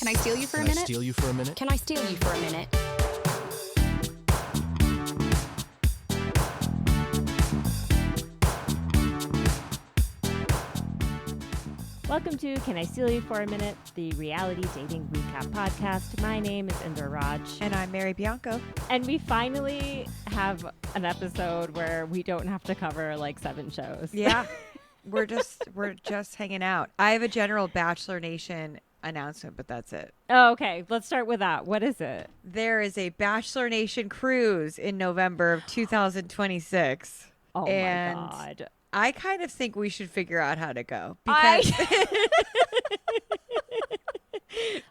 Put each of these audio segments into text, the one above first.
Can I steal you for a minute? Steal you for a minute? Can I steal you for a minute? Welcome to Can I Steal You for a Minute, the reality dating recap podcast. My name is Indra Raj. And I'm Mary Bianco. And we finally have an episode where we don't have to cover like 7 shows. Yeah. we're just hanging out. I have a general Bachelor Nation announcement, but that's it. Oh, okay. Let's start with that. What is it? There is a Bachelor Nation cruise in November of 2026. Oh my God. I kind of think we should figure out how to go. Because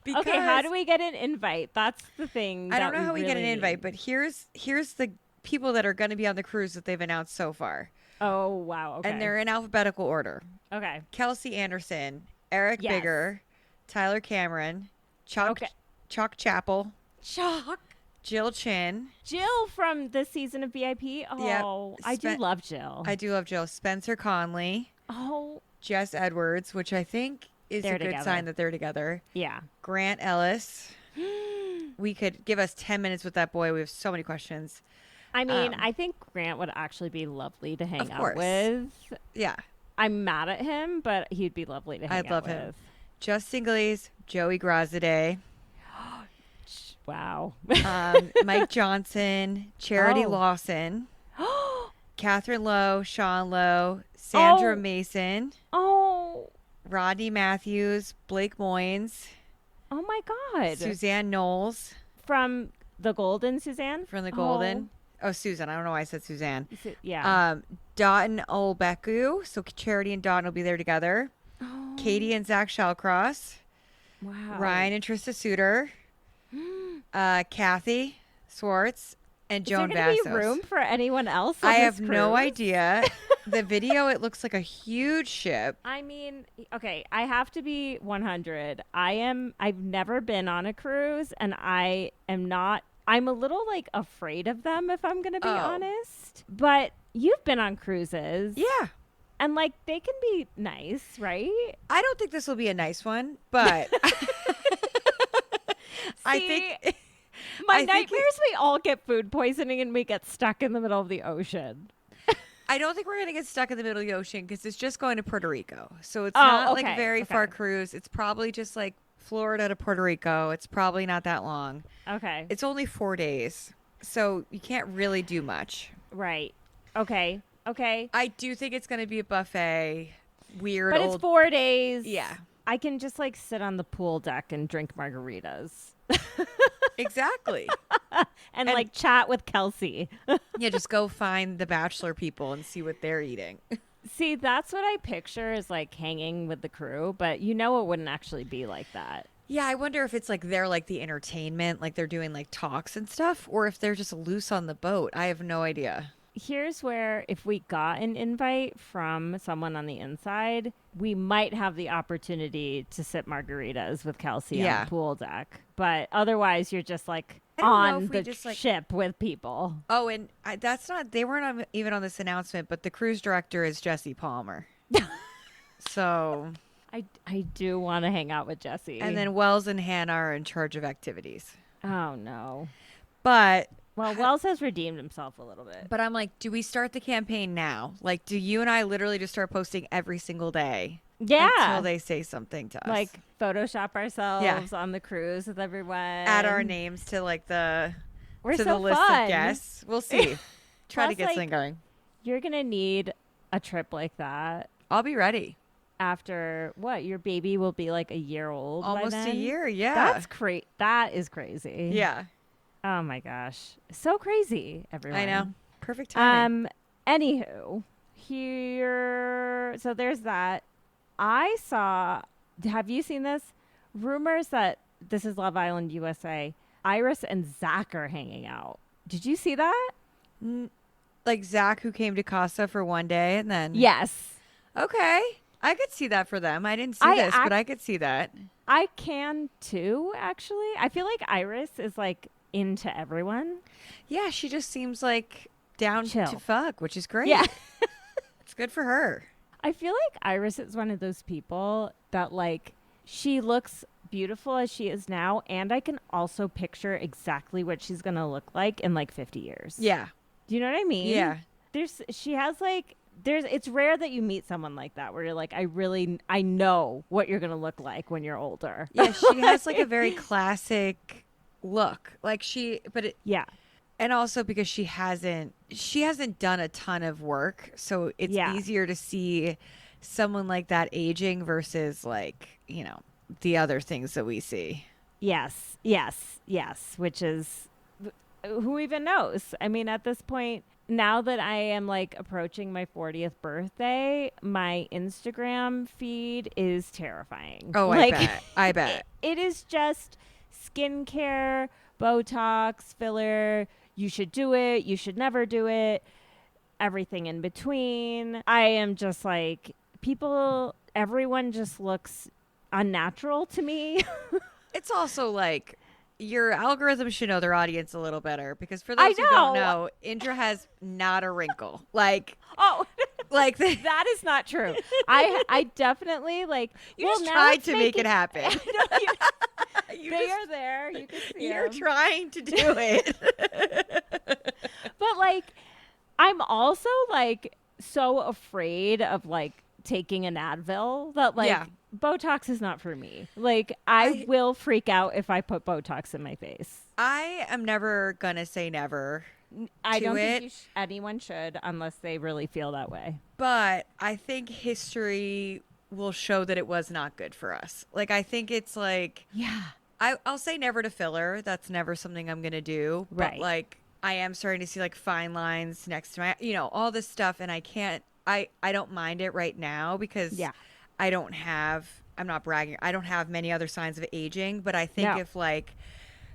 okay, how do we get an invite? That's the thing. I don't know how we get an really invite, need. but here's the people that are going to be on the cruise that they've announced so far. Oh, wow. Okay. And they're in alphabetical order. Okay. Kelsey Anderson, Eric Yes. Bigger, Tyler Cameron, Chuck Chappell, Jill Chin. Jill from this season of VIP. Oh, Yep. I do love Jill. I do love Jill. Spencer Conley, Oh, Jess Edwards, which I think is They're a good together. sign that they're together. yeah. Grant Ellis. We could give us 10 minutes with that boy. We have so many questions. I mean, I think Grant would actually be lovely to hang Of out course. with. Yeah. I'm mad at him, but he'd be lovely to hang I'd out love with. him. Justin Glaze, Joey Grazade, Wow. Mike Johnson, Charity Oh. Lawson, Catherine Lowe, Sean Lowe, Sandra Oh. Mason, Oh, Rodney Matthews, Blake Moynes, oh my God. Suzanne Knowles From the Golden, Suzanne? from The Golden. Oh, Susan. I don't know why I said Suzanne. Yeah. Dotun Olbeku. So Charity and Dotun will be there together. Oh, Katie and Zach Shallcross. wow. Ryan and Trista Suter. Kathy Swartz. And Joan Is there going to Vassos. be room for anyone else on I this have no cruise? idea. The video, it looks like a huge ship. I mean, okay, I have to be 100. I've never been on a cruise, and I'm a little like afraid of them, if I'm going to be honest. But you've been on cruises. Yeah. And like they can be nice, right? I don't think this will be a nice one, but I See, think My I think nightmares, we all get food poisoning and we get stuck in the middle of the ocean. I don't think we're going to get stuck in the middle of the ocean because it's just going to Puerto Rico. So it's Oh, not like okay, a very okay. far cruise. It's probably just like Florida to Puerto Rico. It's probably not that long. Okay. It's only 4 days. So you can't really do much. Right. Okay. I do think it's going to be a buffet. Weird But old. it's 4 days. Yeah, I can just like sit on the pool deck and drink margaritas. exactly. and like chat with Kelsey. Yeah, just go find the Bachelor people and see what they're eating. See, that's what I picture is like hanging with the crew, but you know it wouldn't actually be like that. Yeah, I wonder if it's like they're like the entertainment, like they're doing like talks and stuff, or if they're just loose on the boat. I have no idea. Here's where if we got an invite from someone on the inside, we might have the opportunity to sip margaritas with Kelsey on Yeah. the pool deck. But otherwise, you're just like I don't know on if we the just, like- ship with people. Oh, and that's not, they weren't even on this announcement, but the cruise director is Jesse Palmer. So, I do want to hang out with Jesse. and then Wells and Hannah are in charge of activities. oh no. But Well, Wells has redeemed himself a little bit. I'm like, do we start the campaign now? Like, do you and I literally just start posting every single day Yeah. until they say something to us? Like Photoshop ourselves on the cruise with everyone. add our names to like the We're to so the list fun. of guests. We'll see. Try to Plus, get like, something going. You're gonna need a trip like that I'll be ready. after what? Your baby will be like a year old. by Almost a then? year. Yeah. That's That is crazy. yeah. Oh my gosh, so crazy, everyone. I know. Perfect timing. Anywho, here. So there's that. I saw. Have you seen this? Rumors that this is Love Island USA. Iris and Zach are hanging out. Did you see that? Like Zach, who came to Casa for one day, and then Yes. Okay, I could see that for them. I didn't see I this, but I could see that. I can too, actually. I feel like Iris is like into everyone. Yeah, she just seems like down Chill. to fuck, which is great. Yeah. It's good for her. I feel like Iris is one of those people that like she looks beautiful as she is now, and I can also picture exactly what she's going to look like in like 50 years. Yeah. Do you know what I mean? Yeah. She has like, it's rare that you meet someone like that where you're like, I know what you're going to look like when you're older. Yeah, she has like a very classic look. Yeah. And also because she hasn't done a ton of work, so it's easier to see someone like that aging versus like, the other things that we see. Yes. Which is, who even knows? I mean, at this point, now that I am like approaching my 40th birthday, my Instagram feed is terrifying. Oh, like, I bet. It is just skincare, Botox, filler. You should do it. You should never do it. Everything in between. I am just like, everyone just looks unnatural to me. It's also like your algorithm should know their audience a little better, because for those who don't know, Indra has not a wrinkle. Like, like that is not true. I definitely like. You just tried to make it happen. They are there. You can see You're them. trying to do it. But like, I'm also like so afraid of like taking an Advil that like Botox is not for me. Like, I will freak out if I put Botox in my face. I am never gonna say never. I don't think anyone should unless they really feel that way. But I think history will show that it was not good for us. Like, I think it's like, I'll say never to filler. That's never something I'm gonna do. But Right. like, I am starting to see like fine lines next to my, all this stuff, and I don't mind it right now because I'm not bragging. I don't have many other signs of aging, but I think if like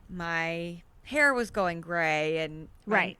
my hair was going gray and I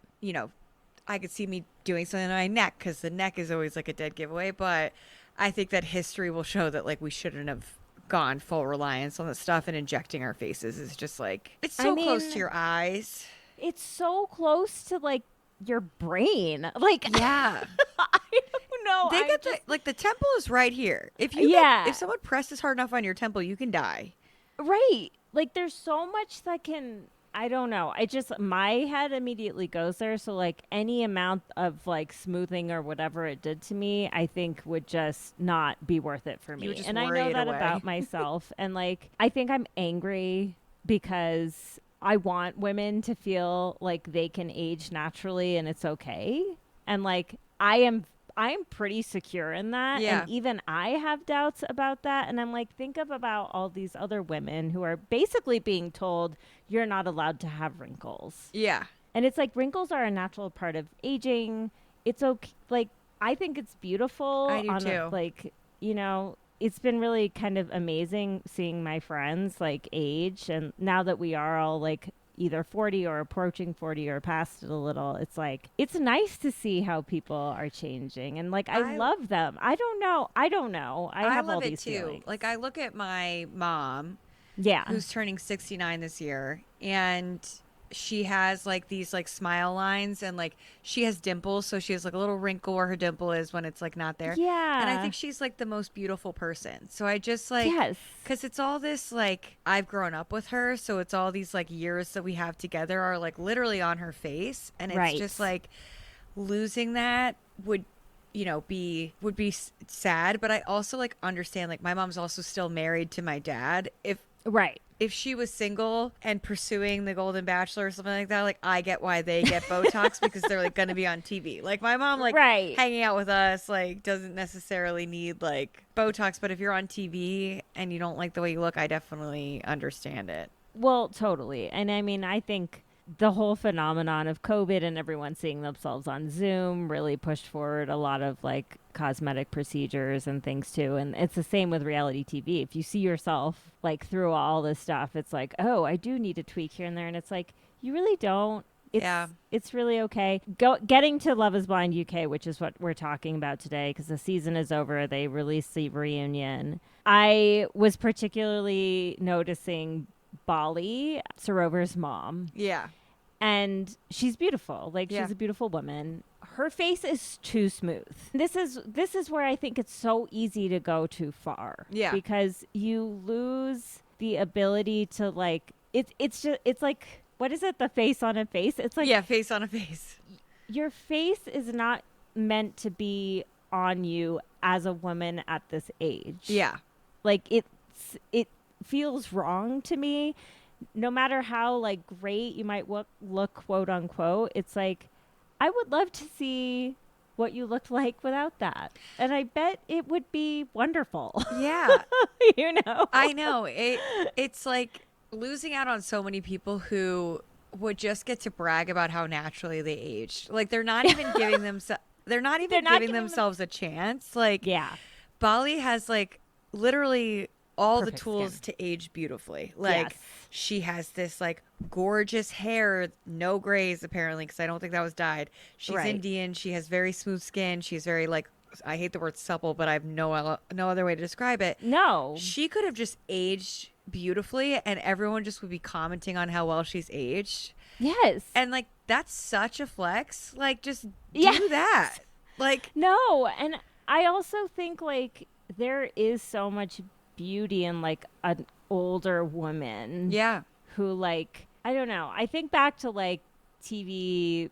could see me doing something on my neck, because the neck is always like a dead giveaway. But I think that history will show that like we shouldn't have gone full reliance on the stuff, and injecting our faces is just like, it's so close to your eyes. It's so close to like your brain. Like, yeah. I don't know. They get the temple is right here. If someone presses hard enough on your temple, you can die. Right. Like, there's so much that can, I don't know. My head immediately goes there. So like any amount of like smoothing or whatever it did to me, I think would just not be worth it for me. And I know that about myself. And like, I think I'm angry because I want women to feel like they can age naturally and it's okay. And like, I am pretty secure in that. Yeah. And even I have doubts about that. And I'm like, think about all these other women who are basically being told you're not allowed to have wrinkles. Yeah. And it's like, wrinkles are a natural part of aging. It's okay. Like, I think it's beautiful. I do too. It's been really kind of amazing seeing my friends like age. And now that we are all like either 40 or approaching 40 or past it a little, it's like, it's nice to see how people are changing. And like, I love them. I don't know. I have love all it these too. feelings. Like, I look at my mom, yeah, who's turning 69 this year, and she has like these like smile lines, and like she has dimples, so she has like a little wrinkle where her dimple is when it's like not there. Yeah. And I think she's like the most beautiful person. So I just like, yes, because it's all this like, I've grown up with her, so it's all these like years that we have together are like literally on her face, and it's just like losing that would be sad. But I also like understand, like, my mom's also still married to my dad. If she was single and pursuing the Golden Bachelor or something like that, like, I get why they get Botox because they're like going to be on TV. Like, my mom, like, hanging out with us, like, doesn't necessarily need like Botox. But if you're on TV and you don't like the way you look, I definitely understand it. Well, totally. And I mean, I think the whole phenomenon of COVID and everyone seeing themselves on Zoom really pushed forward a lot of like cosmetic procedures and things too. And it's the same with reality TV. If you see yourself like through all this stuff, it's like, oh, I do need to tweak here and there. And it's like, you really don't. It's really okay. Getting to Love is Blind UK, which is what we're talking about today, because the season is over. They released the reunion. I was particularly noticing Bali, Sarover's mom. Yeah. And she's beautiful. Like, she's a beautiful woman. Her face is too smooth. This is where I think it's so easy to go too far. Yeah. Because you lose the ability to like it's like, what is it, the face on a face? It's like, yeah, face on a face. your face is not meant to be on you as a woman at this age. Yeah. Like it feels wrong to me, no matter how like great you might look quote unquote. It's like, I would love to see what you looked like without that, and I bet it would be wonderful. Yeah. You know, I know it's like losing out on so many people who would just get to brag about how naturally they aged. Like they're not even giving giving themselves a chance. Like, yeah, Bali has like literally all Perfect the tools skin. to age beautifully. Like, Yes. she has this like gorgeous hair, no grays apparently, because I don't think that was dyed. She's Right. Indian. She has very smooth skin. She's very like, I hate the word supple, but I have no other way to describe it. no, She could have just aged beautifully, and everyone just would be commenting on how well she's aged. yes, And like, that's such a flex. Like, just do Yes. that. Like, no, and I also think like there is so much beauty in like an older woman. yeah. Who like, I don't know. I think back to like TV,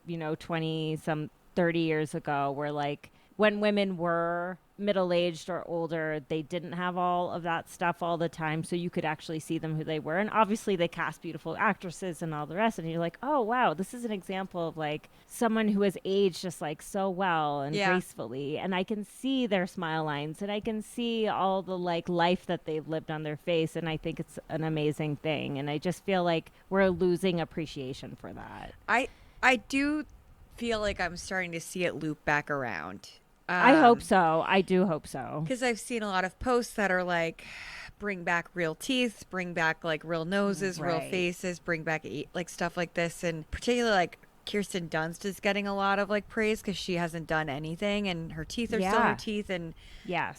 30 years ago, where like when women were middle-aged or older, they didn't have all of that stuff all the time, so you could actually see them who they were. And obviously they cast beautiful actresses and all the rest, and you're like, oh wow, this is an example of like someone who has aged just like so well and Yeah. gracefully, and I can see their smile lines, and I can see all the like life that they've lived on their face, and I think it's an amazing thing, and I just feel like we're losing appreciation for that. I do feel like I'm starting to see it loop back around. I hope so. I do hope so. Because I've seen a lot of posts that are like, bring back real teeth, bring back like real noses, real Right. faces, bring back like stuff like this. And particularly like Kirsten Dunst is getting a lot of like praise because she hasn't done anything and her teeth are still Yeah. her teeth. And Yes.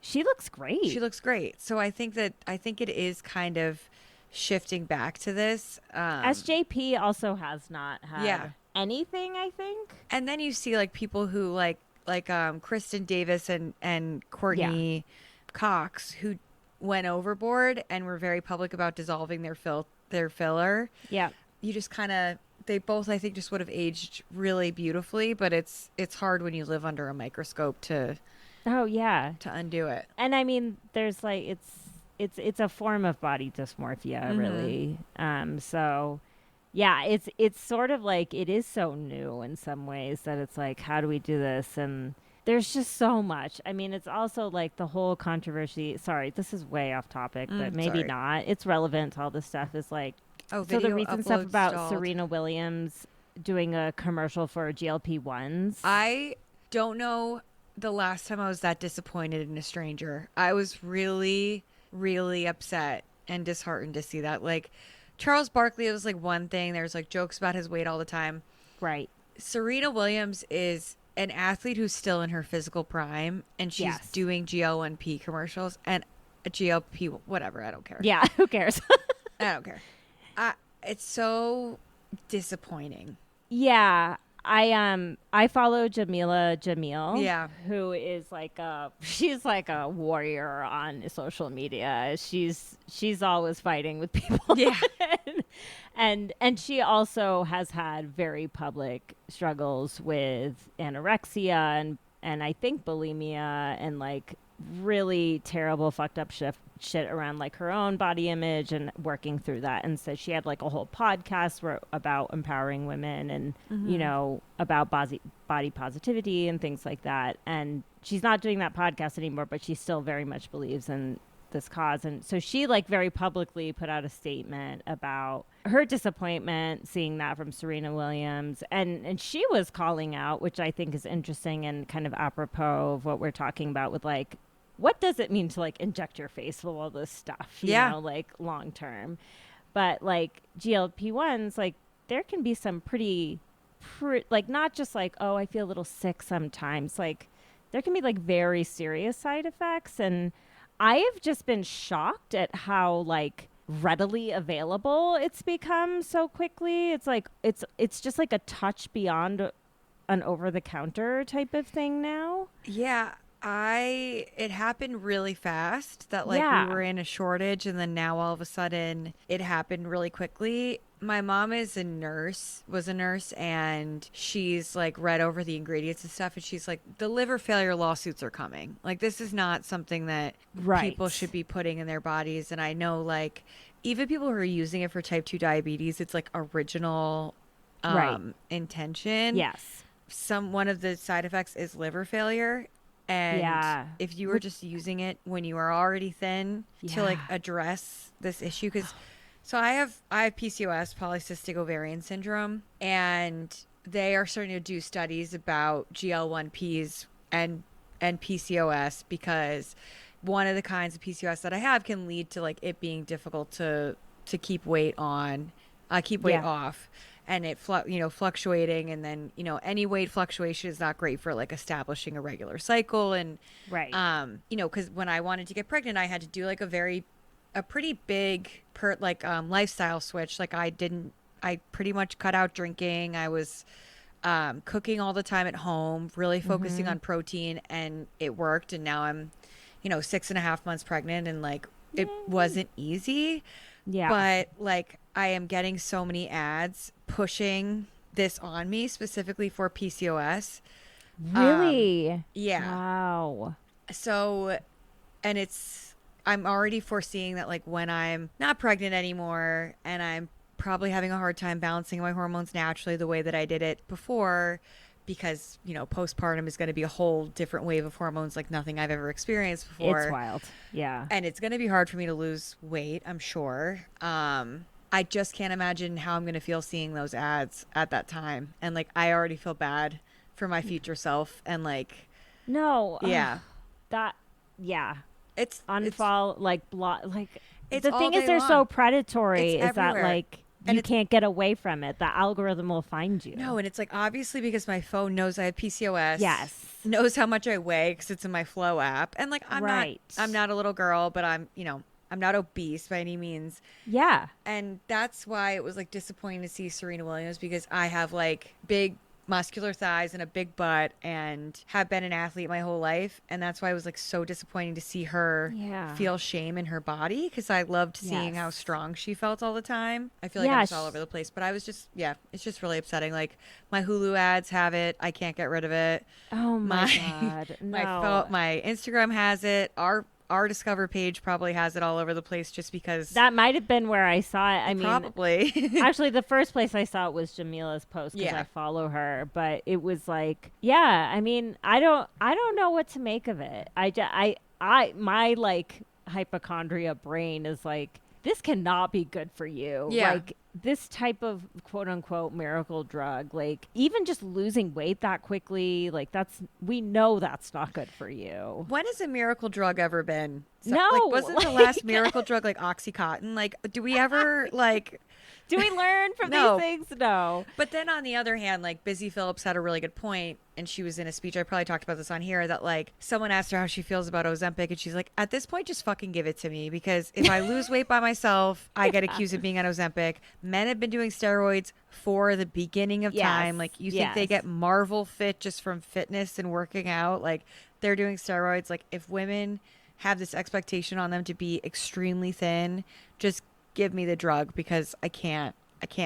She looks great. she looks great. So I think it is kind of shifting back to this. SJP also has not had Yeah. anything, I think. And then you see like people who like Kristen Davis and Courtney Cox, who went overboard and were very public about dissolving their filler. Yeah. You just kind of, they both, I think, just would have aged really beautifully, but it's hard when you live under a microscope to Oh yeah. undo it. And I mean, there's like it's a form of body dysmorphia, really. So yeah, it's sort of like, it is so new in some ways that it's like, how do we do this? And there's just so much. I mean, it's also like the whole controversy. Sorry, this is way off topic, but maybe sorry. not. It's relevant to all this stuff. Is like, Oh, so the video recent stuff upload about stalled. Serena Williams doing a commercial for GLP-1s. I don't know the last time I was that disappointed in a stranger. I was really, really upset and disheartened to see that. Like, Charles Barkley was like one thing. There's like jokes about his weight all the time. Right. Serena Williams is an athlete who's still in her physical prime, and she's Yes. doing GL1P commercials and a GLP, whatever. I don't care. Yeah. Who cares? I don't care. It's so disappointing. Yeah, I follow Jamila Jamil. Yeah. Who is like she's like a warrior on social media. She's always fighting with people. Yeah. and she also has had very public struggles with anorexia and I think bulimia and like really terrible fucked up shit around like her own body image and working through that. And so she had like a whole podcast about empowering women and about body positivity and things like that. And she's not doing that podcast anymore, but she still very much believes in this cause. And so she like very publicly put out a statement about her disappointment seeing that from Serena Williams, and she was calling out, which I think is interesting and kind of apropos of what we're talking about with like, what does it mean to like inject your face with all this stuff, you know, like long term. But like GLP-1s, like there can be some pretty like not just like, oh, I feel a little sick sometimes, like there can be like very serious side effects. And I have just been shocked at how like readily available it's become so quickly. It's like it's just like a touch beyond an over the counter type of thing now. Yeah. It happened really fast that like we Yeah. were in a shortage, and then now all of a sudden it happened really quickly. My mom was a nurse, and she's like read over the ingredients and stuff, and she's like, the liver failure lawsuits are coming. Like, this is not something that Right. people should be putting in their bodies. And I know like even people who are using it for type 2 diabetes, it's like original Right. intention. Yes. One of the side effects is liver failure, and Yeah. if you were just using it when you are already thin to like Yeah. address this issue, because so I have PCOS, polycystic ovarian syndrome, and they are starting to do studies about GL1Ps and PCOS, because one of the kinds of PCOS that I have can lead to like it being difficult to keep weight on, keep weight Yeah. off, and it fluctuating, and then any weight fluctuation is not great for like establishing a regular cycle. And Right. because when I wanted to get pregnant, I had to do like a pretty big lifestyle switch. Like I pretty much cut out drinking. I was cooking all the time at home, really focusing on protein, and it worked. And now I'm 6.5 months pregnant, and like it wasn't easy. Yeah. But like I am getting so many ads pushing this on me specifically for PCOS. Really? Yeah. Wow. So, and I'm already foreseeing that like when I'm not pregnant anymore, and I'm probably having a hard time balancing my hormones naturally the way that I did it before, because postpartum is going to be a whole different wave of hormones like nothing I've ever experienced before. It's wild. Yeah. And it's going to be hard for me to lose weight, I'm sure. I just can't imagine how I'm going to feel seeing those ads at that time. And like I already feel bad for my future self, and like No. yeah. That. Yeah. It's Unfollow. Like block. Like It's the all thing is, day they're so long. predatory. It's Is that everywhere. like And you it's- can't get away from it? The algorithm will find you. No, and it's like obviously because my phone knows I have PCOS. Yes. Knows how much I weigh because it's in my Flow app, and like Right. I'm not a little girl, but I'm not obese by any means. Yeah. And that's why it was like disappointing to see Serena Williams, because I have like big muscular thighs and a big butt and have been an athlete my whole life. And that's why it was like so disappointing to see her Yeah. feel shame in her body, because I loved seeing how Yes. strong she felt all the time. I feel like Yeah, I'm just all over the place, but I was just, it's just really upsetting. Like my Hulu ads have it. I can't get rid of it. Oh my My- God. No. My Instagram has it. Our Discover page probably has it all over the place, just because That might have been where I saw it. I mean, probably. actually, the first place I saw it was Jamila's post because Yeah. I follow her. But it was like, yeah. I mean, I don't know what to make of it. My like hypochondria brain is like, this cannot be good for you. Yeah. Like this type of quote unquote miracle drug, like even just losing weight that quickly, like we know that's not good for you. When has a miracle drug ever been? No, Like, wasn't the like- last miracle drug like Oxycontin? Like, do we ever like? Do we learn from No. these things? No. But then on the other hand, like Busy Phillips had a really good point, and she was in a speech. I probably talked about this on here, that like someone asked her how she feels about Ozempic, and she's like, at this point, just fucking give it to me, because if I lose weight by myself, I get accused of being on Ozempic. Men have been doing steroids for the beginning of Yes. time. Like, you think they Yes. get Marvel fit just from fitness and working out? Like, they're doing steroids. Like, if women have this expectation on them to be extremely thin, just give me the drug, because I can't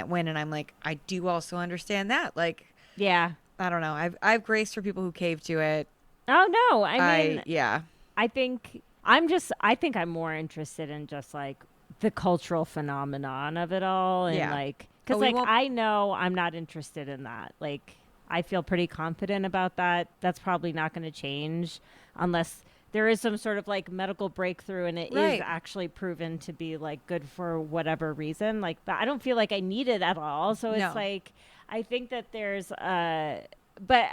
win. And I'm like, I do also understand that. Like, Yeah. I don't know. I have grace for people who cave to it. Oh no. I mean, Yeah. I think I'm more interested in just like the cultural phenomenon of it all, and Yeah. like, But because we like won't- I know I'm not interested in that. Like I feel pretty confident about that. That's probably not going to change unless there is some sort of like medical breakthrough and it Right. is actually proven to be like good for whatever reason. Like, but I don't feel like I need it at all. So No. it's like, I think that there's but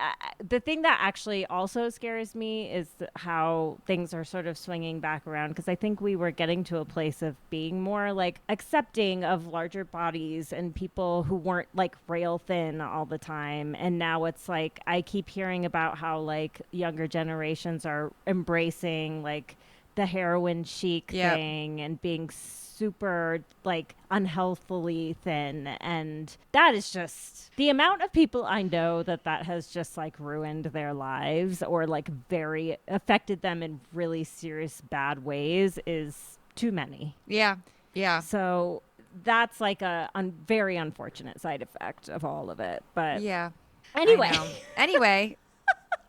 the thing that actually also scares me is how things are sort of swinging back around, because I think we were getting to a place of being more like accepting of larger bodies and people who weren't like rail thin all the time. And now it's like I keep hearing about how like younger generations are embracing like the heroin chic thing and being super like unhealthily thin, and that is just the amount of people I know that has just like ruined their lives or like very affected them in really serious bad ways is too many. Yeah. So that's like a very unfortunate side effect of all of it. But anyway,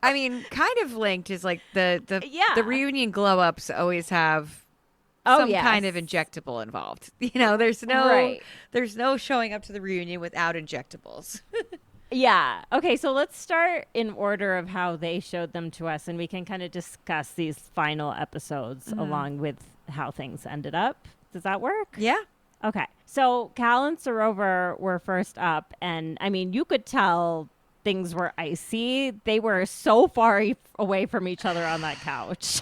I mean, kind of linked is like the reunion glow ups always have some kind of injectable involved. You know, there's no showing up to the reunion without injectables. Yeah. Okay, so let's start in order of how they showed them to us, and we can kind of discuss these final episodes along with how things ended up. Does that work? Yeah. Okay. So Kal and Sorover were first up, and I mean, you could tell things were icy. They were so far away from each other on that couch.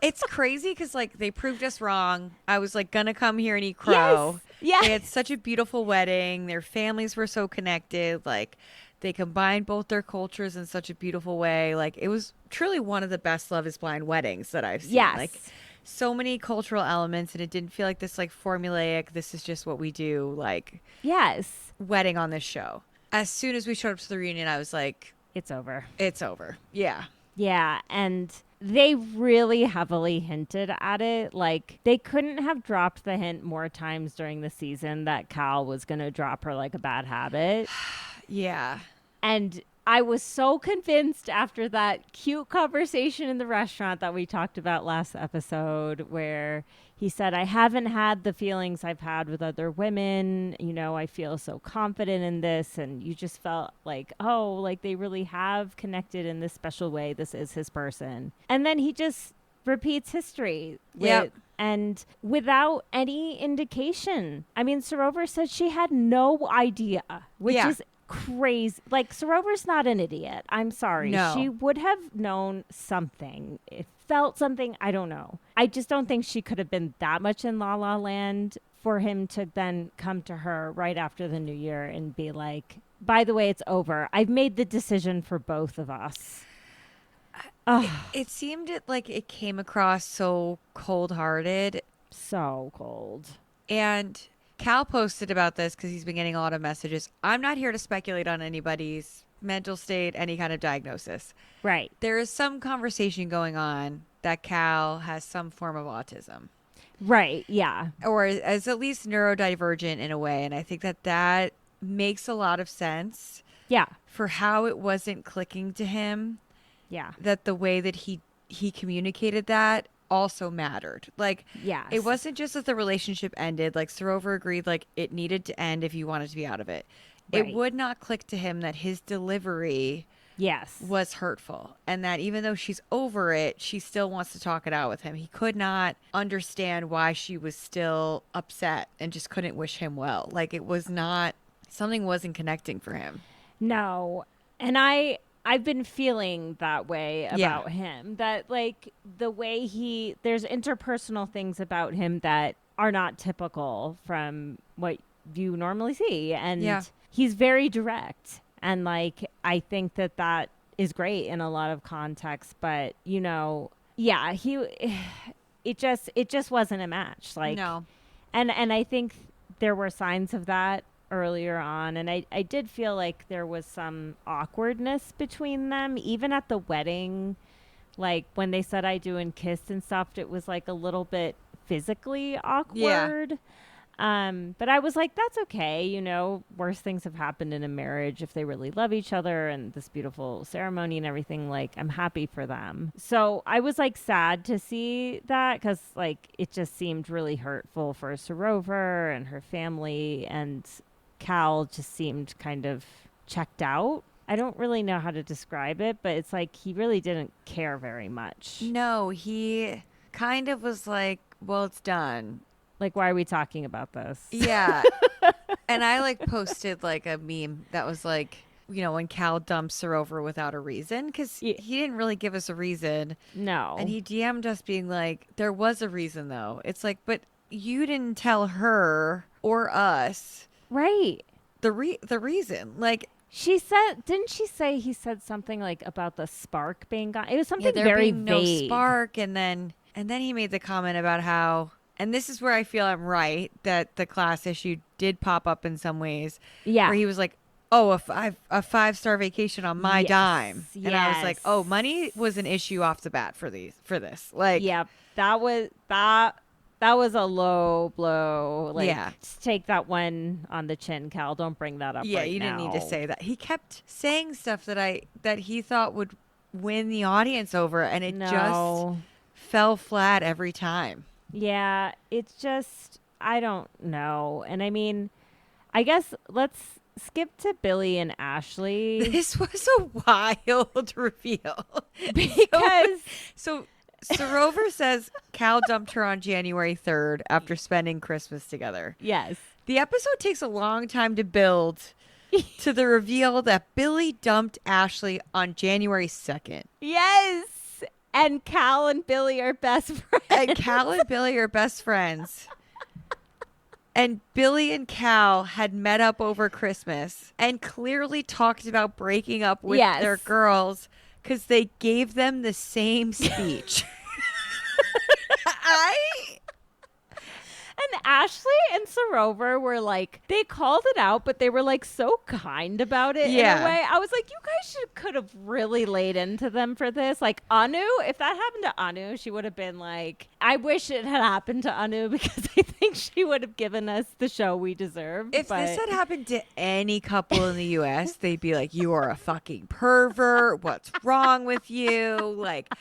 It's crazy because, like, they proved us wrong. I was, like, gonna come here and eat crow. Yes. They had such a beautiful wedding. Their families were so connected. Like, they combined both their cultures in such a beautiful way. Like, it was truly one of the best Love is Blind weddings that I've seen. Yes. Like, so many cultural elements, and it didn't feel like this, like, formulaic, this is just what we do, like, yes, wedding on this show. As soon as we showed up to the reunion, I was like, it's over. It's over. Yeah. Yeah, and they really heavily hinted at it. Like, they couldn't have dropped the hint more times during the season that Kal was going to drop her like a bad habit. Yeah. And I was so convinced after that cute conversation in the restaurant that we talked about last episode where he said, I haven't had the feelings I've had with other women. You know, I feel so confident in this. And you just felt like, oh, like they really have connected in this special way. This is his person. And then he just repeats history. And without any indication. I mean, Sorover said she had no idea, which is crazy. Like, Sorover's not an idiot. I'm sorry. No. She would have known something. It felt something. I don't know. I just don't think she could have been that much in La La Land for him to then come to her right after the new year and be like, by the way, it's over. I've made the decision for both of us. It seemed like it came across so cold-hearted. So cold. And Kal posted about this because he's been getting a lot of messages. I'm not here to speculate on anybody's mental state, any kind of diagnosis. Right. There is some conversation going on that Kal has some form of autism. Right. Yeah. Or is at least neurodivergent in a way. And I think that makes a lot of sense. Yeah. For how it wasn't clicking to him. Yeah. That the way that he communicated that also mattered. Like, yes. It wasn't just that the relationship ended. Like, Sorover agreed, like, it needed to end if you wanted to be out of it. Right. It would not click to him that his delivery was hurtful. And that even though she's over it, she still wants to talk it out with him. He could not understand why she was still upset and just couldn't wish him well. Like, it was not, something wasn't connecting for him. No. And I've been feeling that way about him, that like the way there's interpersonal things about him that are not typical from what you normally see. And he's very direct. And like, I think that is great in a lot of contexts, but you know, it just wasn't a match. Like, no. And I think there were signs of that earlier on, and I did feel like there was some awkwardness between them even at the wedding. Like when they said I do and kissed and stuff, it was like a little bit physically awkward. But I was like, that's okay, you know, worse things have happened in a marriage if they really love each other, and this beautiful ceremony and everything. Like, I'm happy for them. So I was like sad to see that because like it just seemed really hurtful for Sorover and her family, and Kal just seemed kind of checked out. I don't really know how to describe it, but it's like he really didn't care very much. No, he kind of was like, well, it's done. Like, why are we talking about this? Yeah. And I like posted like a meme that was like, you know, when Kal dumps Sorover without a reason, because he didn't really give us a reason. No. And he DM'd us being like, there was a reason though. It's like, but you didn't tell her or us. Right. The reason. Like, didn't she say he said something like about the spark being gone? It was something very vague. No spark, and then And then he made the comment about how, and this is where I feel I'm right, that the class issue did pop up in some ways. Yeah. Where he was like, oh, a 5-star vacation on my dime. And I was like, oh, money was an issue off the bat for this. Like, yeah, that was a low blow. Like, just take that one on the chin, Cal. Don't bring that up. Yeah, right you now. didn't need to say that. He kept saying stuff that he thought would win the audience over, and it just fell flat every time. Yeah, it's just, I don't know. And I mean, I guess let's skip to Billy and Ashley. This was a wild reveal. Because so Sorover says Cal dumped her on January 3rd after spending Christmas together. Yes. The episode takes a long time to build to the reveal that Billy dumped Ashley on January 2nd. Yes. And Kal and Billy are best friends. And Kal and Billy are best friends. And Billy and Kal had met up over Christmas and clearly talked about breaking up with their girls because they gave them the same speech. And Ashley and Sorover were like, they called it out, but they were like so kind about it in a way. I was like, you guys could have really laid into them for this. Like Anu, if that happened to Anu, she would have been like, I wish it had happened to Anu because I think she would have given us the show we deserve. If this had happened to any couple in the U.S., they'd be like, you are a fucking pervert. What's wrong with you? Like...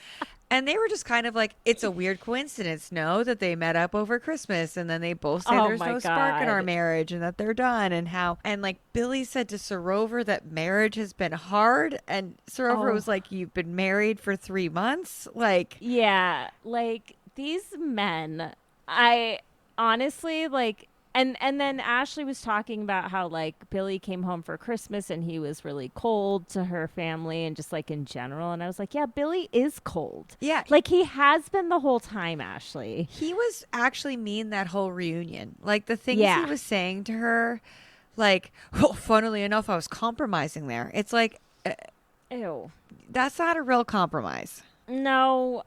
And they were just kind of like, it's a weird coincidence, no, that they met up over Christmas and then they both say there's no spark in our marriage and that they're done and like Billy said to Sorover that marriage has been hard and Sorover was like, you've been married for 3 months? Like, yeah, like these men, I honestly like, and then Ashley was talking about how like Billy came home for Christmas and he was really cold to her family and just like in general. And I was like, yeah, Billy is cold. Yeah. Like he has been the whole time, Ashley. He was actually mean that whole reunion. Like the things he was saying to her, like, well, funnily enough, I was compromising there. It's like, ew. That's not a real compromise. No,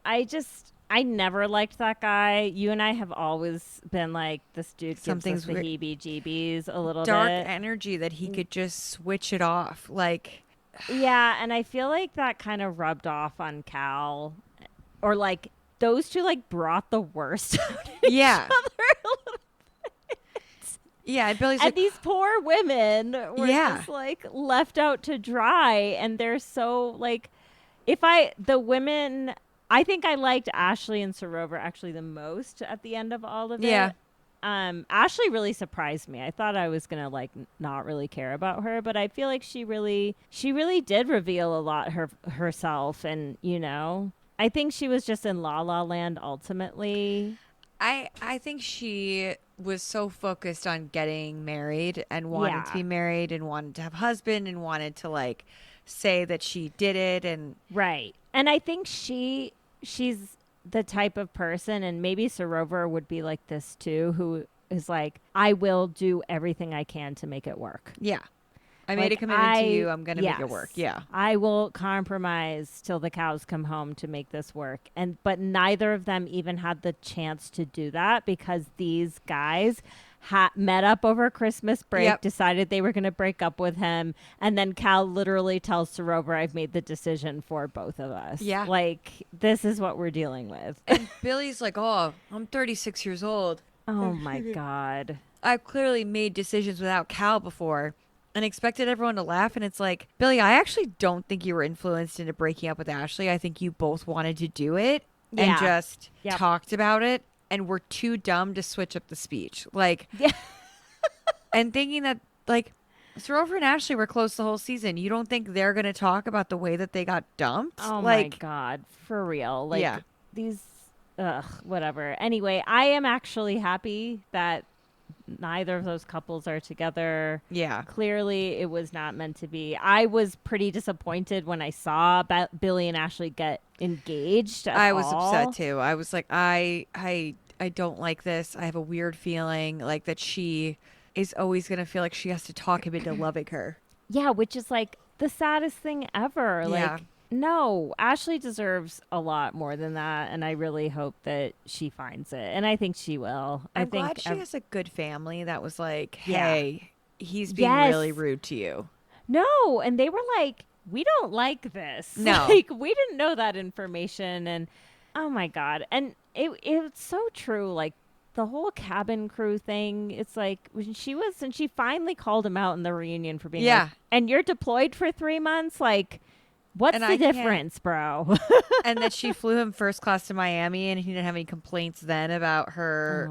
I never liked that guy. You and I have always been like, this dude gives us the heebie-jeebies a little dark bit. Energy that he could just switch it off. Like, yeah, and I feel like that kind of rubbed off on Kal. Or like, those two like brought the worst out of each other a little bit. Yeah, and Billy's and like, these poor women were just like left out to dry. And they're so like, I think I liked Ashley and Sorover actually the most at the end of all of it. Yeah. Ashley really surprised me. I thought I was gonna like not really care about her, but I feel like she really did reveal a lot herself, and you know, I think she was just in La La Land ultimately. I think she was so focused on getting married and wanted to be married and wanted to have a husband and wanted to like say that she did it and right. And I think she's the type of person, and maybe Sorover would be like this too, who is like, I will do everything I can to make it work. Yeah. I made a commitment to you. I'm going to make it work. Yeah. I will compromise till the cows come home to make this work. But neither of them even had the chance to do that because these guys met up over Christmas break, decided they were going to break up with him. And then Kal literally tells Sorover, I've made the decision for both of us. Yeah. Like, this is what we're dealing with. And Billy's like, oh, I'm 36 years old. Oh, my God. I've clearly made decisions without Kal before and expected everyone to laugh. And it's like, Billy, I actually don't think you were influenced into breaking up with Ashley. I think you both wanted to do it and just talked about it. And we're too dumb to switch up the speech. Like, and thinking that, like, Sorover and Ashley were close the whole season. You don't think they're going to talk about the way that they got dumped? Oh, like, my God. For real. Like, these, whatever. Anyway, I am actually happy that neither of those couples are together. Yeah. Clearly, it was not meant to be. I was pretty disappointed when I saw Billy and Ashley get engaged. I was upset too. I was like, I don't like this. I have a weird feeling like that she is always going to feel like she has to talk him into loving her. Yeah, which is like the saddest thing ever. Yeah. Like, No, Ashley deserves a lot more than that, and I really hope that she finds it, and I think she will. I'm glad she has a good family that was like, Yeah. hey, he's being Yes. really rude to you. No, and they were like, we don't like this. No. Like, we didn't know that information, and oh my God. And it's so true. Like, the whole cabin crew thing, it's like when she finally called him out in the reunion for being like, and you're deployed for 3 months? Like, what's the difference, bro? And that she flew him first class to Miami and he didn't have any complaints then about her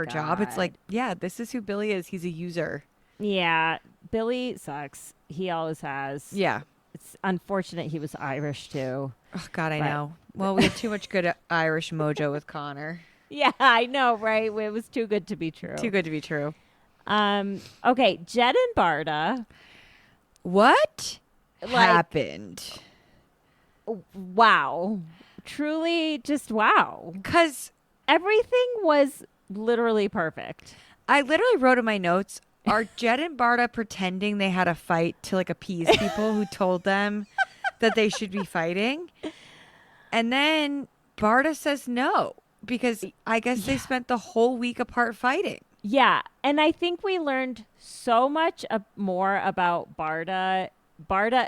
job. It's like, yeah, this is who Billy is. He's a user. Yeah, Billy sucks. He always has. Yeah. It's unfortunate he was Irish too. Oh God, I know. Well, we had too much good Irish mojo with Connor. Yeah, I know, right? It was too good to be true. Too good to be true. Okay, Jed and Barda. What happened? Wow. Truly just wow. Because everything was literally perfect. I literally wrote in my notes, are Jed and Barda pretending they had a fight to like appease people who told them that they should be fighting? And then Barda says no, because I guess they spent the whole week apart fighting. Yeah. And I think we learned so much more about Barda,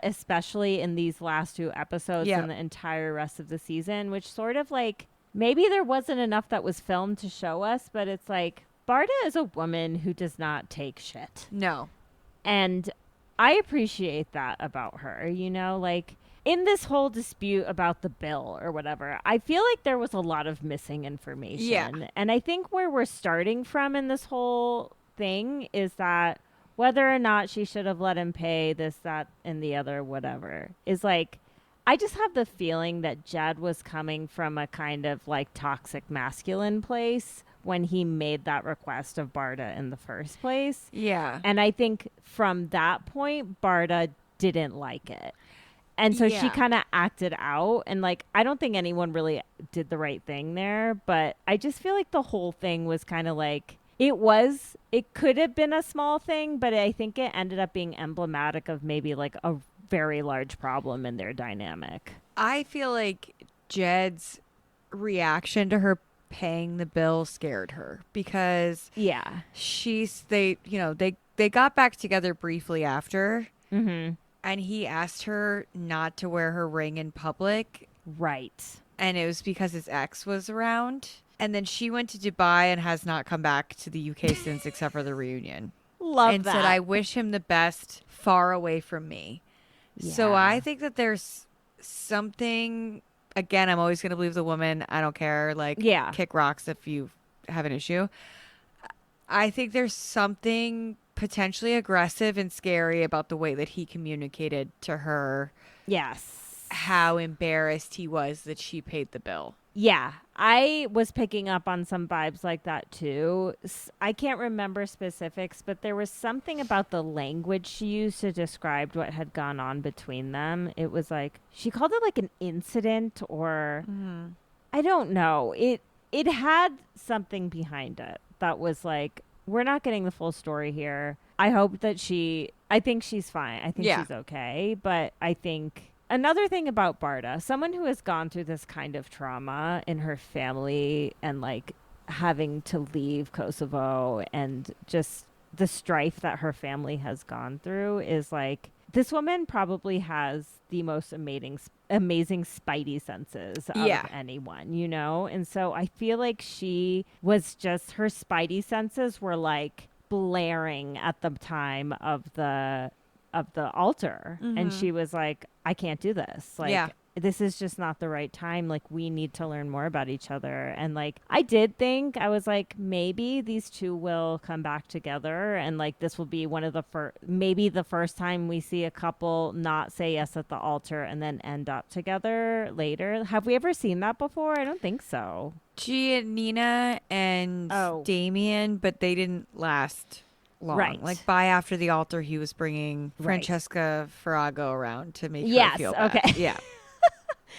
especially in these last 2 episodes and the entire rest of the season, which sort of like maybe there wasn't enough that was filmed to show us, but it's like Barda is a woman who does not take shit. No. And I appreciate that about her, you know, like in this whole dispute about the bill or whatever, I feel like there was a lot of missing information. Yeah. And I think where we're starting from in this whole thing is that whether or not she should have let him pay this, that, and the other, whatever, is like, I just have the feeling that Jed was coming from a kind of like toxic masculine place when he made that request of Barda in the first place. Yeah. And I think from that point, Barda didn't like it. And so she kind of acted out. And like, I don't think anyone really did the right thing there. But I just feel like the whole thing was kind of like, it could have been a small thing, but I think it ended up being emblematic of maybe like a very large problem in their dynamic. I feel like Jed's reaction to her paying the bill scared her because they got back together briefly after, and he asked her not to wear her ring in public, right? And it was because his ex was around, and then she went to Dubai and has not come back to the UK since, except for the reunion. Love that. And said, "I wish him the best, far away from me." Yeah. So I think that there's something. Again, I'm always going to believe the woman. I don't care. Like, kick rocks if you have an issue. I think there's something potentially aggressive and scary about the way that he communicated to her. Yes. How embarrassed he was that she paid the bill. Yeah, I was picking up on some vibes like that too. I can't remember specifics, but there was something about the language she used to describe what had gone on between them. It was like, she called it like an incident or I don't know. It had something behind it that was like, we're not getting the full story here. I hope that I think she's fine. I think she's okay. But I think another thing about Barda, someone who has gone through this kind of trauma in her family and like having to leave Kosovo and just the strife that her family has gone through, is like, this woman probably has the most amazing spidey senses out of anyone, you know? And so I feel like she was just, her spidey senses were like blaring at the time of the altar. And she was like, I can't do this. Like, this is just not the right time. Like, we need to learn more about each other. And like, I did think, I was like, maybe these two will come back together, and like, this will be one of the maybe the first time we see a couple not say yes at the altar and then end up together later. Have we ever seen that before? I don't think so. Nina and Damien, but they didn't last long. Right. Like, by after the altar, he was bringing Francesca Farrago around to make her feel bad. Okay. Yeah.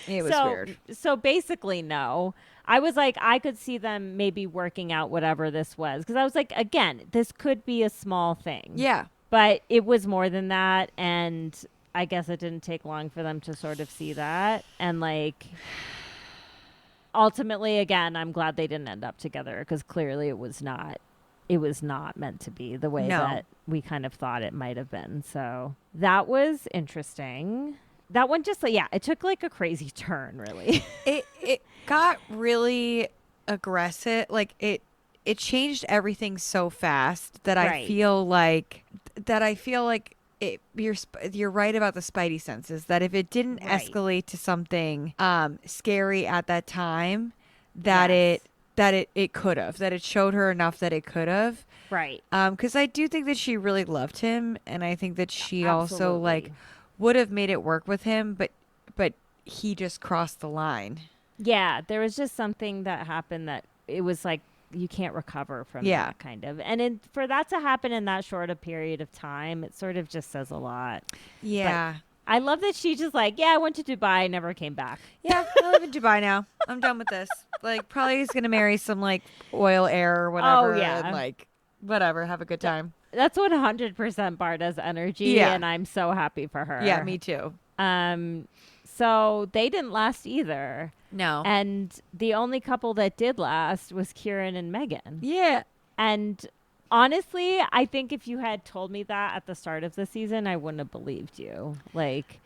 It was weird. So basically, no. I was like, I could see them maybe working out whatever this was. Because I was like, again, this could be a small thing. Yeah. But it was more than that. And I guess it didn't take long for them to sort of see that. And like, ultimately, again, I'm glad they didn't end up together because clearly it was not meant to be the way that we kind of thought it might have been. So that was interesting. That one just, like, yeah, it took like a crazy turn, really. It got really aggressive. Like it changed everything so fast that I feel like you're right about the spidey senses, that if it didn't escalate to something scary at that time, that it could have, that it showed her enough that it could have. Right. Because I do think that she really loved him, and I think that she Absolutely. also like would have made it work with him, but he just crossed the line. Yeah, there was just something that happened that it was like you can't recover from that kind of. And for that to happen in that short a period of time, it sort of just says a lot. Yeah. But I love that she just like, yeah, I went to Dubai, never came back. Yeah, I live in Dubai now. I'm done with this. Like, probably he's going to marry some like oil heir or whatever. Oh, yeah. And, like, whatever. Have a good time. That's 100% Barda's energy. Yeah. And I'm so happy for her. Yeah, me too. So they didn't last either. No. And the only couple that did last was Kieran and Megan. Yeah. And honestly, I think if you had told me that at the start of the season, I wouldn't have believed you. Like,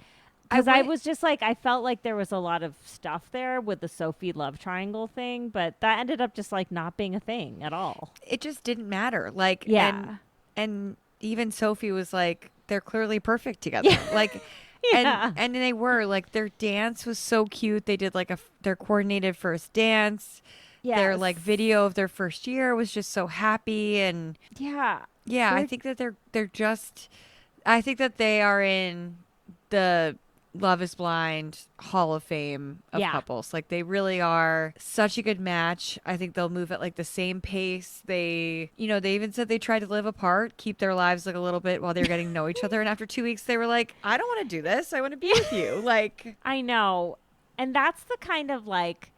because I was just like, I felt like there was a lot of stuff there with the Sophie love triangle thing, but that ended up just like not being a thing at all. It just didn't matter. Like, yeah. And even Sophie was like, they're clearly perfect together. Like, yeah. and they were like, their dance was so cute. They did like their coordinated first dance. Yes. Their like video of their first year was just so happy. And yeah. I think that I think that they are in the Love is Blind Hall of Fame of couples. Like, they really are such a good match. I think they'll move at like the same pace. They even said they tried to live apart, keep their lives like a little bit while they were getting to know each other. And after 2 weeks, they were like, I don't want to do this. I want to be with you. Like, I know. And that's the kind of like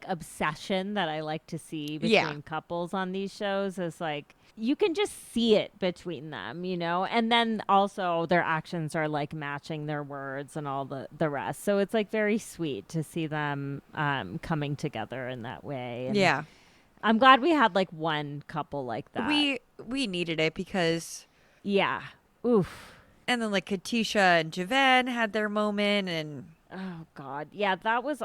obsession that I like to see between couples on these shows, is like, you can just see it between them, you know? And then also their actions are like matching their words and all the rest. So it's like very sweet to see them coming together in that way. And yeah. I'm glad we had like one couple like that. We needed it because. Yeah. Oof. And then like Katisha and Javan had their moment, and. Oh God. Yeah, that was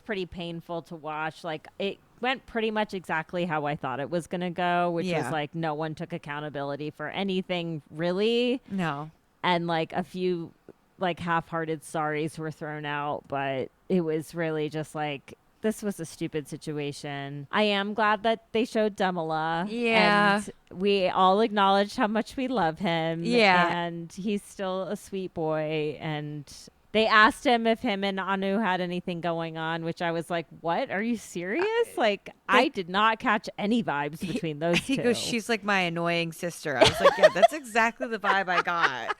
pretty painful to watch. Like, it went pretty much exactly how I thought it was going to go, which was like no one took accountability for anything really. No. And like a few like half-hearted sorries were thrown out, but it was really just like, this was a stupid situation. I am glad that they showed Demola. Yeah. And we all acknowledged how much we love him. Yeah. And he's still a sweet boy. And they asked him if him and Anu had anything going on, which I was like, what? Are you serious? Like, I did not catch any vibes between those two. He goes, she's like my annoying sister. I was like, yeah, that's exactly the vibe I got.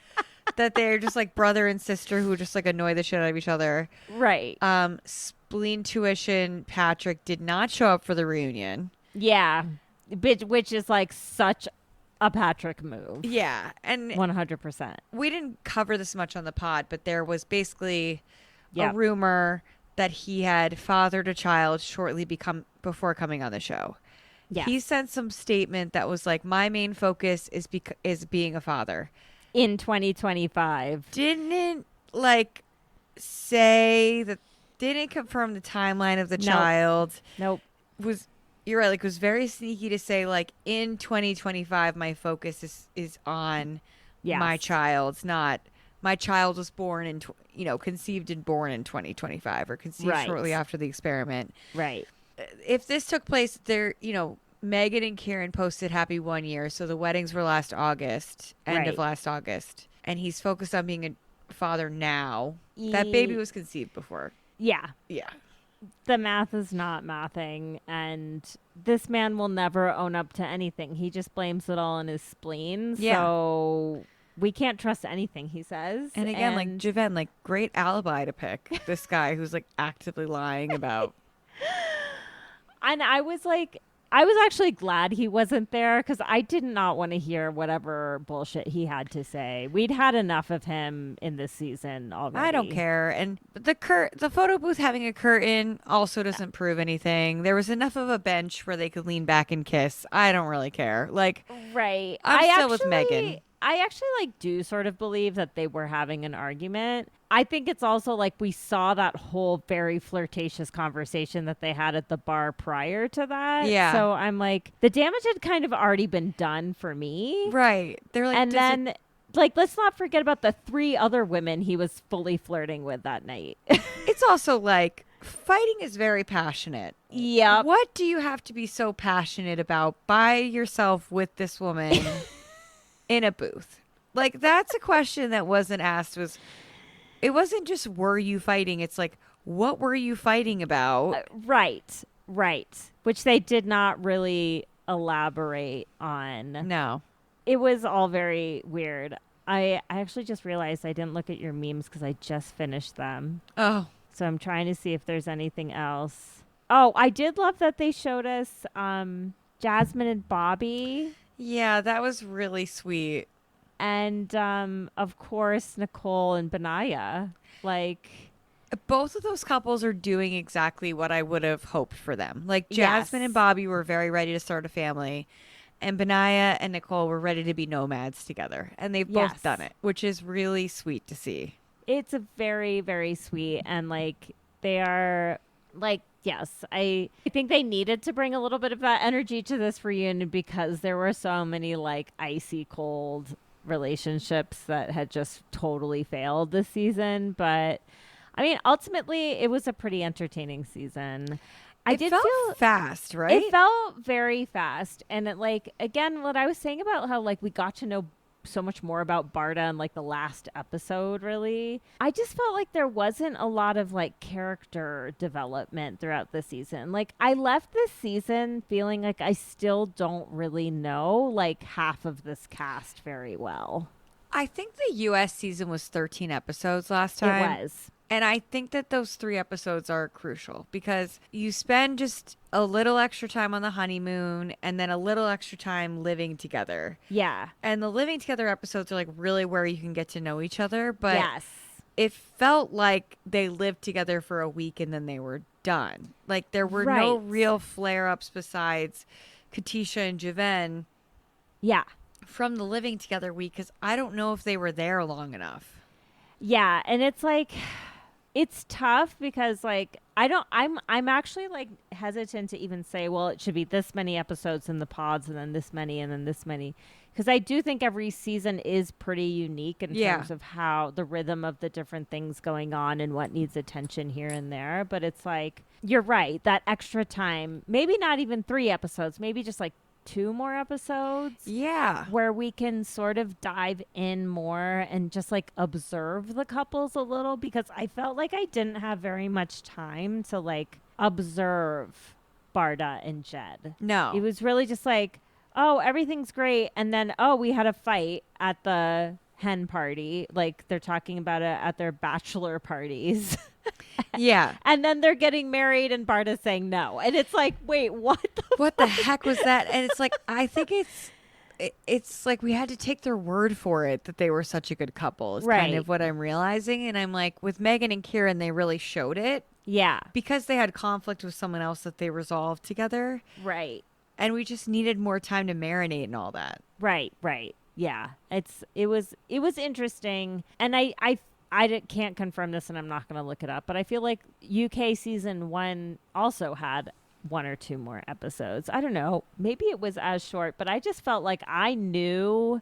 That they're just like brother and sister who just like annoy the shit out of each other. Right. Spleen Tuition Patrick did not show up for the reunion. Yeah. Which is like such a Patrick move. Yeah. And 100%. We didn't cover this much on the pod, but there was basically a rumor that he had fathered a child shortly before coming on the show. Yeah. He sent some statement that was like, my main focus is being a father. In 2025. Didn't like say that, didn't confirm the timeline of the child. Nope. You're right. Like, it was very sneaky to say like, in 2025, my focus is on my child, not my child was born in, conceived and born in 2025 or conceived shortly after the experiment. Right. If this took place there, Megan and Kieran posted happy 1 year. So the weddings were last August, end of last August. And he's focused on being a father now. That baby was conceived before. Yeah. Yeah. The math is not mathing, and this man will never own up to anything. He just blames it all on his spleen. Yeah. So we can't trust anything he says. And again, like Javan, like, great alibi to pick. This guy who's like actively lying about. And I was like, I was actually glad he wasn't there because I did not want to hear whatever bullshit he had to say. We'd had enough of him in this season already. I don't care. And the photo booth having a curtain also doesn't prove anything. There was enough of a bench where they could lean back and kiss. I don't really care. Like, right. I'm still with Megan. I actually do sort of believe that they were having an argument. I think it's also like we saw that whole very flirtatious conversation that they had at the bar prior to that. Yeah. So I'm like, the damage had kind of already been done for me. Right. They're like, and then let's not forget about the 3 other women he was fully flirting with that night. It's also like, fighting is very passionate. Yeah. What do you have to be so passionate about by yourself with this woman in a booth? Like, that's a question that wasn't asked. It wasn't just, were you fighting? It's like, what were you fighting about? Right. Which they did not really elaborate on. No. It was all very weird. I actually just realized I didn't look at your memes because I just finished them. Oh. So I'm trying to see if there's anything else. Oh, I did love that they showed us Jasmine and Bobby. Yeah, that was really sweet. And, of course, Nicole and Benaya. Like, both of those couples are doing exactly what I would have hoped for them. Like, Jasmine and Bobby were very ready to start a family. And Benaya and Nicole were ready to be nomads together. And they've both done it, which is really sweet to see. It's a very, very sweet. And, like, they are, like, yes, I think they needed to bring a little bit of that energy to this reunion because there were so many, like, icy cold relationships that had just totally failed this season. But, I mean, ultimately, it was a pretty entertaining season. It felt fast, right? It felt very fast. And it, like, again, what I was saying about how, like, we got to know so much more about Barda in, like, the last episode, really. I just felt like there wasn't a lot of, like, character development throughout the season. Like, I left this season feeling like I still don't really know, like, half of this cast very well. I think the U.S. season was 13 episodes last time. It was. And I think that those 3 episodes are crucial because you spend just a little extra time on the honeymoon and then a little extra time living together. Yeah. And the living together episodes are like really where you can get to know each other. But yes, it felt like they lived together for a week and then they were done. Like there were no real flare-ups besides Katisha and Javen. Yeah. From the living together week because I don't know if they were there long enough. Yeah. And it's like... It's tough because, like, I'm actually, like, hesitant to even say, well, it should be this many episodes in the pods and then this many and then this many. Because I do think every season is pretty unique in terms of how the rhythm of the different things going on and what needs attention here and there. But it's like, you're right, that extra time, maybe not even 3 episodes, maybe just, like, 2 more episodes. Yeah. Where we can sort of dive in more and just like observe the couples a little because I felt like I didn't have very much time to like observe Barda and Jed. No. It was really just like, oh, everything's great. And then, oh, we had a fight at the hen party. Like they're talking about it at their bachelor parties. Yeah. And then they're getting married and Barda's saying no. And it's like, wait, what the heck was that? And it's like, I think it's like we had to take their word for it that they were such a good couple is kind of what I'm realizing. And I'm like, with Megan and Kieran, they really showed it. Yeah. Because they had conflict with someone else that they resolved together. Right. And we just needed more time to marinate and all that. Right. Yeah. It was interesting. And I can't confirm this and I'm not going to look it up, but I feel like UK season 1 also had 1 or 2 more episodes. I don't know. Maybe it was as short, but I just felt like I knew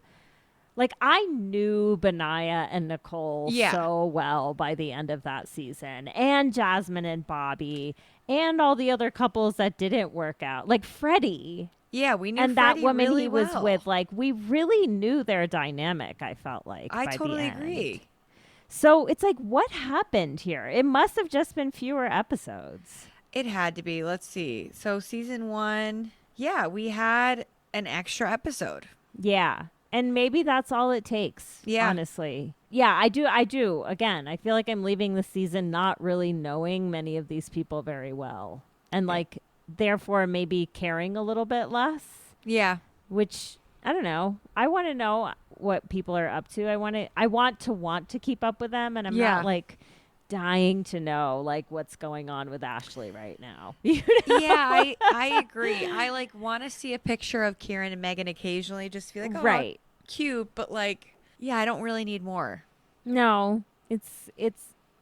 Benaya and Nicole so well by the end of that season, and Jasmine and Bobby and all the other couples that didn't work out. Like Freddie. Yeah, we knew and Freddie that woman really he was well. with, like we really knew their dynamic, I felt like. I by totally the end. agree. So it's like, what happened here? It must have just been fewer episodes. It had to be. Let's see. So season 1, we had an extra episode. Yeah. And maybe that's all it takes, honestly. Yeah, I do. Again, I feel like I'm leaving the season not really knowing many of these people very well. And like therefore maybe caring a little bit less, Yeah. which I don't know. I want to know what people are up to. I want to keep up with them, and I'm Yeah. not like dying to know like what's going on with Ashley right now. Yeah, I agree. I like want to see a picture of Kieran and Megan occasionally, just to be like, oh, Right. cute, but like, yeah, I don't really need more. No, it's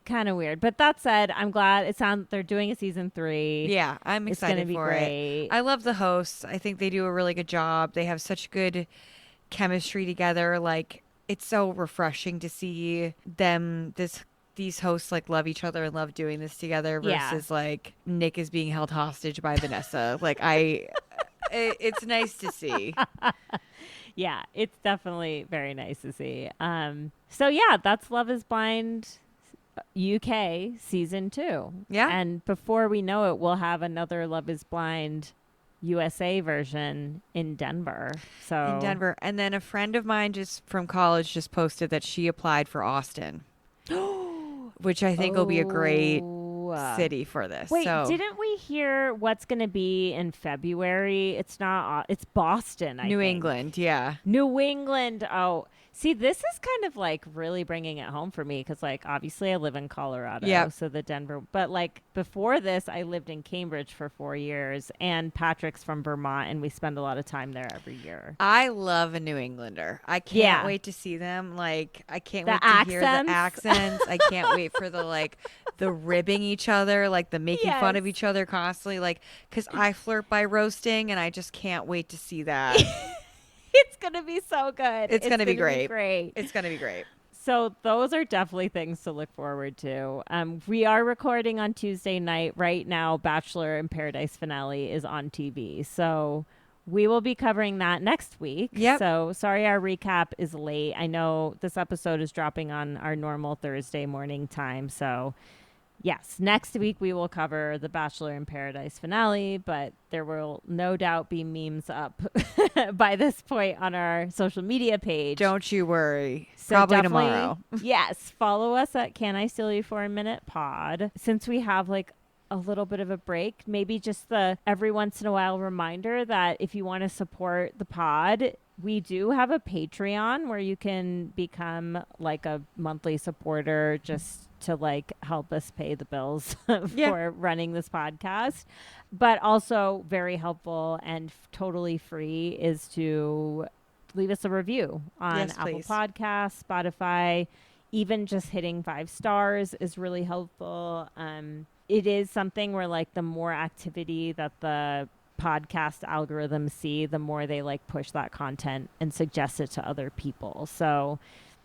kind of weird. But that said, I'm glad they're doing a season 3. Yeah, I'm It's excited gonna be for great. it. I love the hosts. I think they do a really good job. They have such good chemistry together. Like, it's so refreshing to see these hosts like love each other and love doing this together versus like Nick is being held hostage by Vanessa. Like it's nice to see. Yeah, it's definitely very nice to see. So yeah, that's Love is Blind UK season 2. Yeah. And before we know it, we'll have another Love is Blind USA version in Denver. So In Denver. And then a friend of mine just from college just posted that she applied for Austin. Which I think will be a great city for this. Wait, so. didn't we hear what's going to be in February? It's not. It's Boston. I New think. England, yeah. New England. Oh, see, this is kind of like really bringing it home for me because, like, obviously I live in Colorado. Yeah. So the Denver, but like before this, I lived in Cambridge for 4 years, and Patrick's from Vermont, and we spend a lot of time there every year. I love a New Englander. I can't wait to see them. Like, I can't wait to hear the accents. I can't wait for the ribbing each other, like the making fun of each other constantly. Like, because I flirt by roasting, and I just can't wait to see that. It's going to be so good. It's going to be great. Great. It's going to be great. So those are definitely things to look forward to. We are recording on Tuesday night. Right now, Bachelor in Paradise finale is on TV. So we will be covering that next week. Yep. So sorry our recap is late. I know this episode is dropping on our normal Thursday morning time. So yes, next week we will cover the Bachelor in Paradise finale, but there will no doubt be memes up by this point on our social media page. Don't you worry. So Probably definitely, tomorrow. Yes, follow us at Can I Steal You for a Minute pod. Since we have like a little bit of a break, maybe just the every once in a while reminder that if you want to support the pod, we do have a Patreon where you can become like a monthly supporter just to like help us pay the bills for running this podcast. But also very helpful and totally free is to leave us a review on Apple Podcasts, Spotify. Even just hitting 5 stars is really helpful. It is something where like the more activity that the podcast algorithms see, the more they like push that content and suggest it to other people. So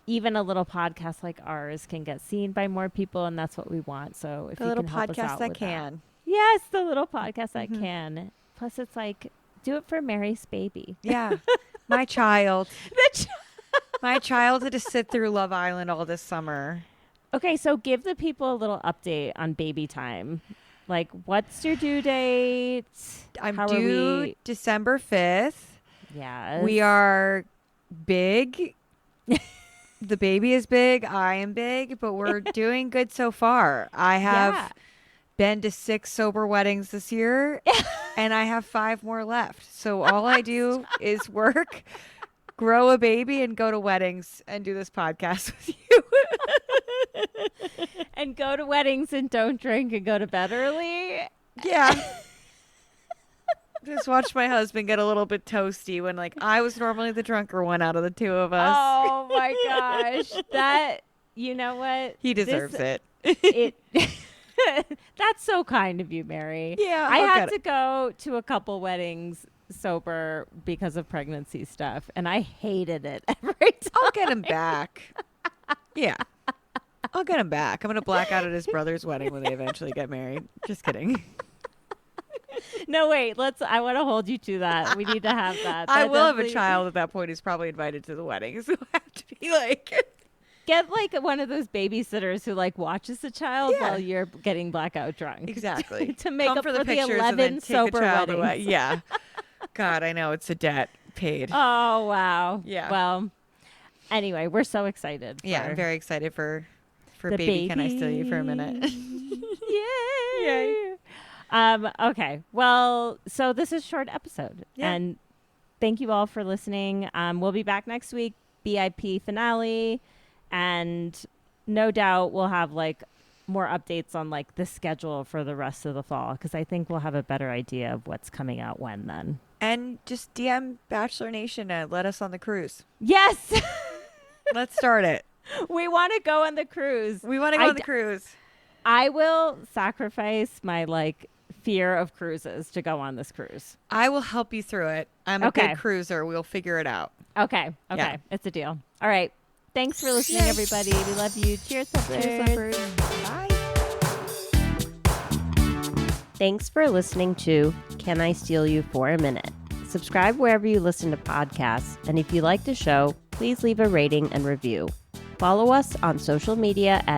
even a little podcast like ours can get seen by more people, and that's what we want. So if The you little can help us out podcast that with can. yes, the little podcast that can. Plus, it's like do it for Mary's baby. Yeah, my child. My child had to sit through Love Island all this summer. Okay, so give the people a little update on baby time. Like, what's your due date? I'm How due December 5th. Yes. We are big. The baby is big. I am big, but we're doing good so far. I have been to 6 sober weddings this year, and I have 5 more left. So all I do is work, grow a baby, and go to weddings and do this podcast with you. And go to weddings and don't drink and go to bed early. Yeah. Just watch my husband get a little bit toasty when like I was normally the drunker one out of the 2 of us. Oh my gosh. That, you know what? He deserves it. That's so kind of you, Mary. Yeah. I had to go to a couple weddings sober because of pregnancy stuff, and I hated it every time. I'll get him back. Yeah. I'll get him back. I'm going to black out at his brother's wedding when they eventually get married. Just kidding. No, wait. I want to hold you to that. We need to have that. I will have a child at that point who's probably invited to the wedding. So I have to be like... Get like one of those babysitters who like watches the child while you're getting blackout drunk. Exactly. To make Come up for the for the pictures 11 and then take sober the child weddings. away. Yeah. God, I know. It's a debt paid. Oh, wow. Yeah. Well, anyway, we're so excited. Yeah, I'm very excited for the baby. Can I Steal You for a Minute? Yay. Yay. Okay. Well, so this is a short episode. Yeah. And thank you all for listening. We'll be back next week, BIP finale. And no doubt we'll have like more updates on like the schedule for the rest of the fall, because I think we'll have a better idea of what's coming out when then. And just DM Bachelor Nation and let us on the cruise. Yes. Let's start it. We want to go on the cruise. We want to go on the cruise. I will sacrifice my like fear of cruises to go on this cruise. I will help you through it. I'm a good cruiser. We'll figure it out. Okay. Yeah. It's a deal. All right. Thanks for listening, everybody. We love you. Cheers, lovers. Cheers, lovers. Bye. Thanks for listening to Can I Steal You for a Minute? Subscribe wherever you listen to podcasts, and if you like the show, please leave a rating and review. Follow us on social media at